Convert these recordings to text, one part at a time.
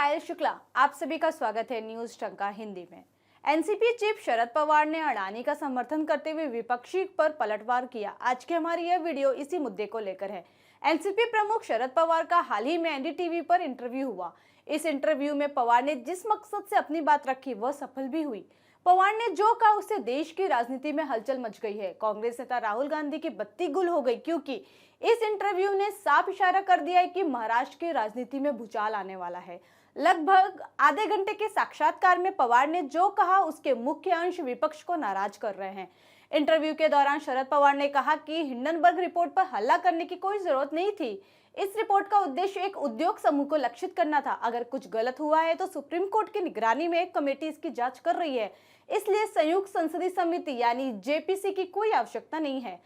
पायल शुक्ला, आप सभी का स्वागत है न्यूज टंका हिंदी में। एनसीपी चीफ शरद पवार ने अडानी का समर्थन करते हुए विपक्षी पर पलटवार किया। आज की हमारी यह वीडियो इसी मुद्दे को लेकर है। एनसीपी प्रमुख शरद पवार का हाल ही में एनडीटीवी पर इंटरव्यू हुआ। इस इंटरव्यू में पवार ने जिस मकसद से अपनी बात रखी वह सफल भी हुई। पवार ने जो कहा उससे देश की राजनीति में हलचल मच गई है। कांग्रेस नेता राहुल गांधी की बत्ती गुल हो गई, क्योंकि इस इंटरव्यू ने साफ इशारा कर दिया है कि महाराष्ट्र की राजनीति में भूचाल आने वाला है। लगभग आधे घंटे के साक्षात्कार में पवार ने जो कहा उसके मुख्य अंश विपक्ष को नाराज कर रहे हैं। इंटरव्यू के दौरान शरद पवार ने कहा कि हिंडनबर्ग रिपोर्ट पर हल्ला करने की कोई जरूरत नहीं थी। इस रिपोर्ट का उद्देश्य एक उद्योग समूह को लक्षित करना था। अगर कुछ गलत हुआ है तो सुप्रीम कोर्ट की निगरानी में एक कमेटी इसकी जांच कर रही है, इसलिए संयुक्त संसदीय समिति यानी जेपीसी की कोई आवश्यकता नहीं है।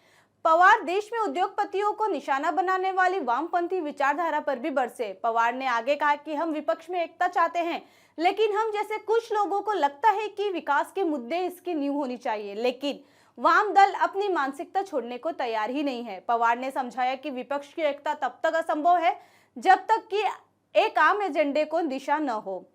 पवार देश में उद्योगपतियों को निशाना बनाने वाली वामपंथी विचारधारा पर भी बरसे। पवार ने आगे कहा कि हम विपक्ष में एकता चाहते हैं, लेकिन हम जैसे कुछ लोगों को लगता है कि विकास के मुद्दे इसकी नींव होनी चाहिए, लेकिन वाम दल अपनी मानसिकता छोड़ने को तैयार ही नहीं है। पवार ने समझाया कि विपक्ष की एकता तब तक असंभव है जब तक कि एक आम एजेंडे को दिशा न हो।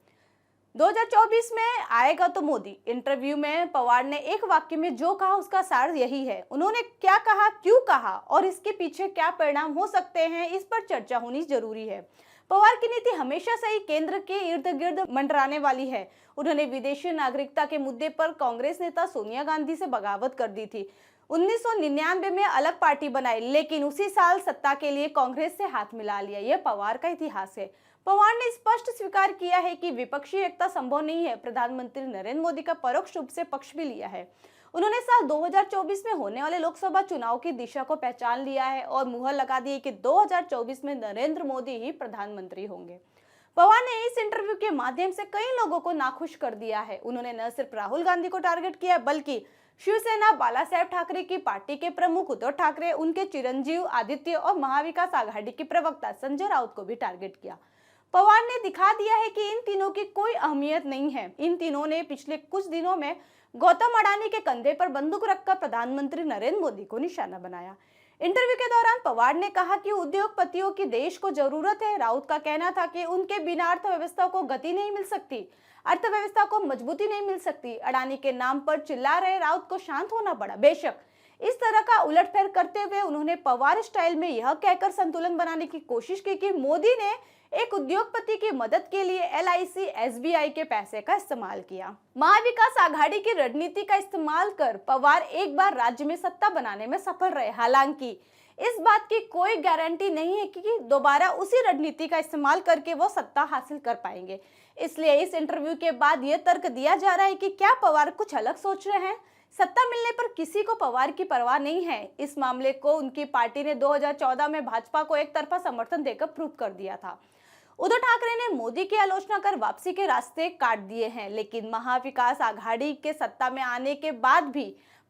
2024 में आएगा तो मोदी। इंटरव्यू में पवार ने एक वाक्य में जो कहा उसका सार यही है। उन्होंने क्या कहा, क्यों कहा और इसके पीछे क्या परिणाम हो सकते हैं, इस पर चर्चा होनी जरूरी है। पवार की नीति हमेशा से ही केंद्र के इर्द गिर्द मंडराने वाली है। उन्होंने विदेशी नागरिकता के मुद्दे पर कांग्रेस नेता सोनिया गांधी से बगावत कर दी थी। 1999 में अलग पार्टी बनाई, लेकिन उसी साल सत्ता के लिए कांग्रेस से हाथ मिला लिया। यह पवार का इतिहास है। पवार ने स्पष्ट स्वीकार किया है कि विपक्षी एकता संभव नहीं है। प्रधानमंत्री नरेंद्र मोदी का परोक्ष रूप से पक्ष भी लिया है। उन्होंने साल 2024 में होने वाले लोकसभा चुनाव की दिशा को पहचान लिया है और मुहर लगा दी है कि 2024 में नरेंद्र मोदी ही प्रधानमंत्री होंगे। पवार ने इस इंटरव्यू के माध्यम से कई लोगों को नाखुश कर दिया है। उन्होंने न सिर्फ राहुल गांधी को टारगेट किया, बल्कि शिवसेना, बालासाहेब ठाकरे की पार्टी के प्रमुख उद्धव ठाकरे, उनके चिरंजीव आदित्य और महाविकास आघाड़ी के प्रवक्ता संजय राउत को भी टारगेट किया। पवार ने दिखा दिया है कि इन तीनों की कोई अहमियत नहीं है। इन तीनों ने पिछले कुछ दिनों में गौतम अडानी के कंधे पर बंदूक रखकर प्रधानमंत्री नरेंद्र मोदी को निशाना बनाया। इंटरव्यू के दौरान पवार ने कहा कि उद्योगपतियों की देश को जरूरत है। राउत का कहना था कि उनके बिना अर्थव्यवस्था को गति नहीं मिल सकती, अर्थव्यवस्था को मजबूती नहीं मिल सकती। अडानी के नाम पर चिल्ला रहे राउत को शांत होना पड़ा। बेशक इस तरह का उलटफेर करते हुए उन्होंने पवार स्टाइल में यह कहकर संतुलन बनाने की कोशिश की कि मोदी ने एक उद्योगपति की मदद के लिए एलआईसी, एसबीआई के पैसे का इस्तेमाल किया। महाविकास आघाड़ी की रणनीति का इस्तेमाल कर पवार एक बार राज्य में सत्ता बनाने में सफल रहे। हालांकि इस बात की कोई गारंटी नहीं है कि दोबारा उसी रणनीति का इस्तेमाल करके वो सत्ता हासिल कर पाएंगे। इसलिए इस इंटरव्यू के बाद यह तर्क दिया जा रहा है कि क्या पवार कुछ अलग सोच रहे हैं। सत्ता मिलने पर किसी को पवार की परवाह नहीं है। इस मामले को उनकी पार्टी ने 2014 में भाजपा को एक तरफा समर्थन देकर प्रूव कर दिया था। उद्धव ठाकरे ने मोदी की आलोचना कर वापसी के रास्ते काट दिए हैं, लेकिन महाविकास आघाड़ी के सत्ता में आने के बाद भी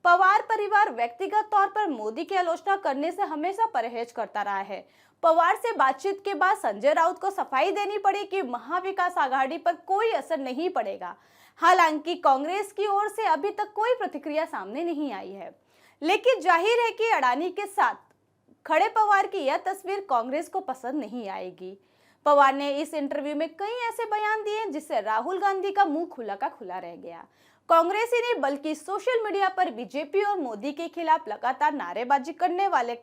पवार परिवार व्यक्तिगत तौर पर मोदी की आलोचना करने से हमेशा परहेज करता रहा है। पवार से बातचीत के बाद संजय राउत को सफाई देनी पड़ी कि महाविकास आघाड़ी पर कोई असर नहीं पड़ेगा। हालांकि कांग्रेस की ओर से अभी तक कोई प्रतिक्रिया सामने नहीं आई है, लेकिन जाहिर है कि अडानी के साथ खड़े पवार की यह तस्वीर कांग्रेस को पसंद नहीं आएगी। पवार ने इस इंटरव्यू में कई ऐसे बयान दिए जिससे राहुल गांधी का मुंह खुला का खुला रह गया। कांग्रेस ही नहीं बल्कि सोशल मीडिया पर बीजेपी और मोदी के खिलाफ लगातार नारेबाजी करने वाले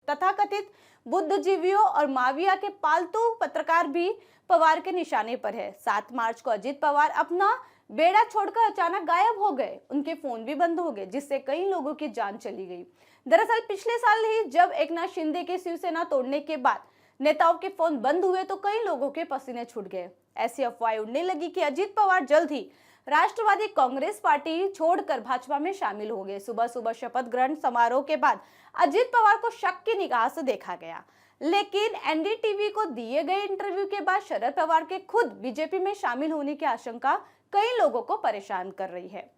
तथाकथित बुद्धिजीवियों और माफिया के पालतू पत्रकार भी पवार के निशाने पर है। 7 मार्च को अजित पवार अपना बेड़ा छोड़कर अचानक गायब हो गए। उनके फोन भी बंद हो गए, जिससे कई लोगों की जान चली गई। दरअसल पिछले साल ही जब एकनाथ शिंदे के शिवसेना तोड़ने के बाद नेताओं के फोन बंद हुए तो कई लोगों के पसीने छूट गए। ऐसी अफवाहें उड़ने लगी कि अजित पवार जल्द ही राष्ट्रवादी कांग्रेस पार्टी छोड़कर भाजपा में शामिल होंगे। सुबह सुबह शपथ ग्रहण समारोह के बाद अजित पवार को शक की निगाह से देखा गया, लेकिन एनडीटीवी को दिए गए इंटरव्यू के बाद शरद पवार के खुद बीजेपी में शामिल होने की आशंका कई लोगों को परेशान कर रही है।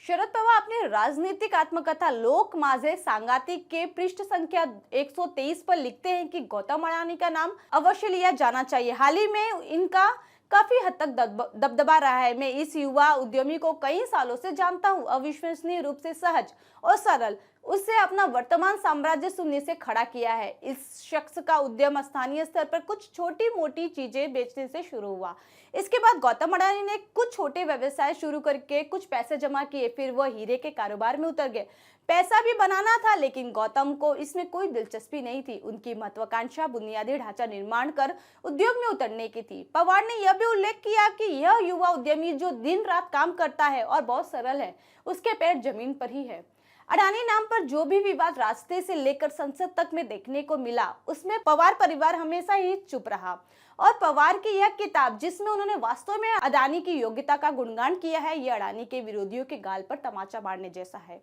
शरद पवार अपनी राजनीतिक आत्मकथा लोक माझे सांगातिक के पृष्ठ संख्या 123 पर लिखते हैं कि गौतम अडानी का नाम अवश्य लिया जाना चाहिए। हाल ही में इनका काफी हद तक दबदबा रहा है। मैं इस युवा उद्यमी को कई सालों से जानता हूं। अविश्वसनीय रूप से सहज और सरल, उससे अपना वर्तमान साम्राज्य शून्य से खड़ा किया है। इस शख्स का उद्यम स्थानीय स्तर पर कुछ छोटी मोटी चीजें बेचने से शुरू हुआ। इसके बाद गौतम अडानी ने कुछ छोटे व्यवसाय शुरू करके कुछ पैसे जमा किए, फिर वह हीरे के कारोबार में उतर गए। पैसा भी बनाना था, लेकिन गौतम को इसमें कोई दिलचस्पी नहीं थी। उनकी महत्वाकांक्षा बुनियादी ढांचा निर्माण कर उद्योग में उतरने की थी। पवार ने यह भी उल्लेख किया कि यह युवा उद्यमी जो दिन रात काम करता है और बहुत सरल है, उसके पैर जमीन पर ही है। अडानी नाम पर जो भी विवाद रास्ते से लेकर संसद तक में देखने को मिला, उसमें पवार परिवार हमेशा ही चुप रहा। और पवार की यह किताब, जिसमें उन्होंने वास्तव में अडानी की योग्यता का गुणगान किया है, यह अडानी के विरोधियों के गाल पर तमाचा मारने जैसा है।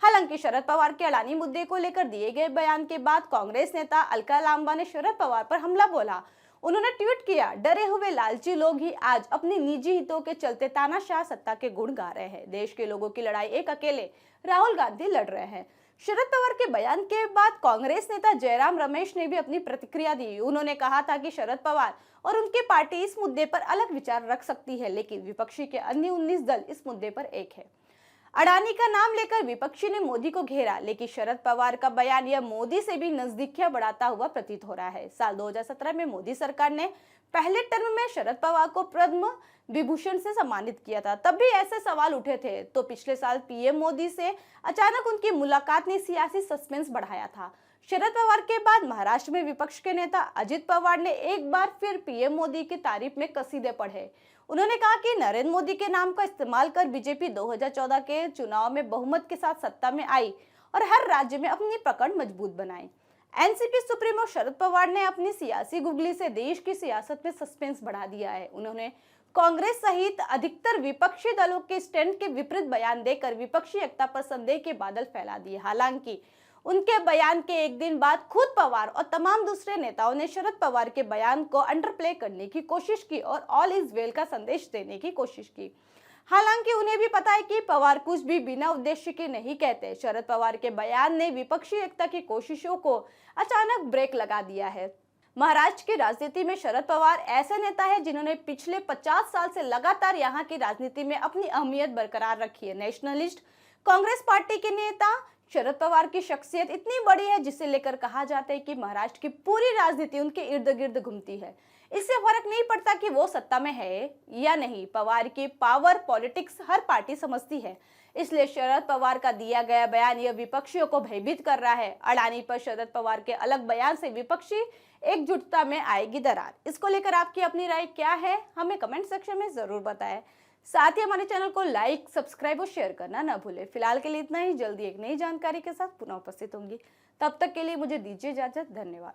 हालांकि शरद पवार के अडानी मुद्दे को लेकर दिए गए बयान के बाद कांग्रेस नेता अलका लांबा ने शरद पवार पर हमला बोला। उन्होंने ट्वीट किया, डरे हुए लालची लोग ही आज अपने निजी हितों के चलते तानाशाह सत्ता के गुण गा रहे हैं। देश के लोगों की लड़ाई एक अकेले राहुल गांधी लड़ रहे हैं। शरद पवार के बयान के बाद कांग्रेस नेता जयराम रमेश ने भी अपनी प्रतिक्रिया दी। उन्होंने कहा था कि शरद पवार और उनकी पार्टी इस मुद्दे पर अलग विचार रख सकती है, लेकिन विपक्षी के अन्य 19 दल इस मुद्दे पर एक है। अडानी का नाम लेकर विपक्षी ने मोदी को घेरा, लेकिन शरद पवार का बयान यह मोदी से भी नजदीकियां बढ़ाता हुआ प्रतीत हो रहा है। साल 2017 में मोदी सरकार ने पहले टर्म में शरद पवार को पद्म विभूषण से सम्मानित किया था। तब भी ऐसे सवाल उठे थे। तो पिछले साल पीएम मोदी से अचानक उनकी मुलाकात ने सियासी सस्पेंस बढ़ाया था। शरद पवार के बाद महाराष्ट्र में विपक्ष के नेता अजित पवार ने एक बार फिर पीएम मोदी की तारीफ में कसीदे पढ़े। उन्होंने कहा कि नरेंद्र मोदी के नाम का इस्तेमाल कर बीजेपी 2014 के चुनाव में बहुमत के साथ सत्ता में आई और हर राज्य में अपनी पकड़ मजबूत बनाई। एनसीपी सुप्रीमो शरद पवार ने अपनी सियासी गुगली से देश की सियासत में सस्पेंस बढ़ा दिया है। उन्होंने कांग्रेस सहित अधिकतर विपक्षी दलों के स्टैंड के विपरीत बयान देकर विपक्षी एकता पर संदेह के बादल फैला दिए। हालांकि उनके बयान के एक दिन बाद खुद पवार और तमाम दूसरे नेताओं ने शरद पवार के बयान को अंडरप्ले करने की कोशिश की और ऑल इज वेल का संदेश देने की कोशिश की। हालांकि उन्हें भी पता है कि पवार कुछ भी बिना उद्देश्य के नहीं कहते। शरद पवार के बयान ने विपक्षी एकता की कोशिशों को अचानक ब्रेक लगा दिया है। महाराष्ट्र की राजनीति में शरद पवार ऐसे नेता है जिन्होंने पिछले 50 साल से लगातार यहाँ की राजनीति में अपनी अहमियत बरकरार रखी है। नेशनलिस्ट कांग्रेस पार्टी के नेता शरद पवार की शख्सियत इतनी बड़ी है, जिसे लेकर कहा जाता है कि महाराष्ट्र की पूरी राजनीति उनके इर्द गिर्द घूमती है। इससे फर्क नहीं पड़ता कि वो सत्ता में है या नहीं। पवार की पावर पॉलिटिक्स हर पार्टी समझती है। इसलिए शरद पवार का दिया गया बयान यह विपक्षियों को भयभीत कर रहा है। अडानी पर शरद पवार के अलग बयान से विपक्षी एकजुटता में आएगी दरार। इसको लेकर आपकी अपनी राय क्या है, हमें कमेंट सेक्शन में जरूर बताएं। साथ ही हमारे चैनल को लाइक, सब्सक्राइब और शेयर करना ना भूलें। फिलहाल के लिए इतना ही। जल्दी एक नई जानकारी के साथ पुनः उपस्थित होंगी। तब तक के लिए मुझे दीजिए इजाजत। धन्यवाद।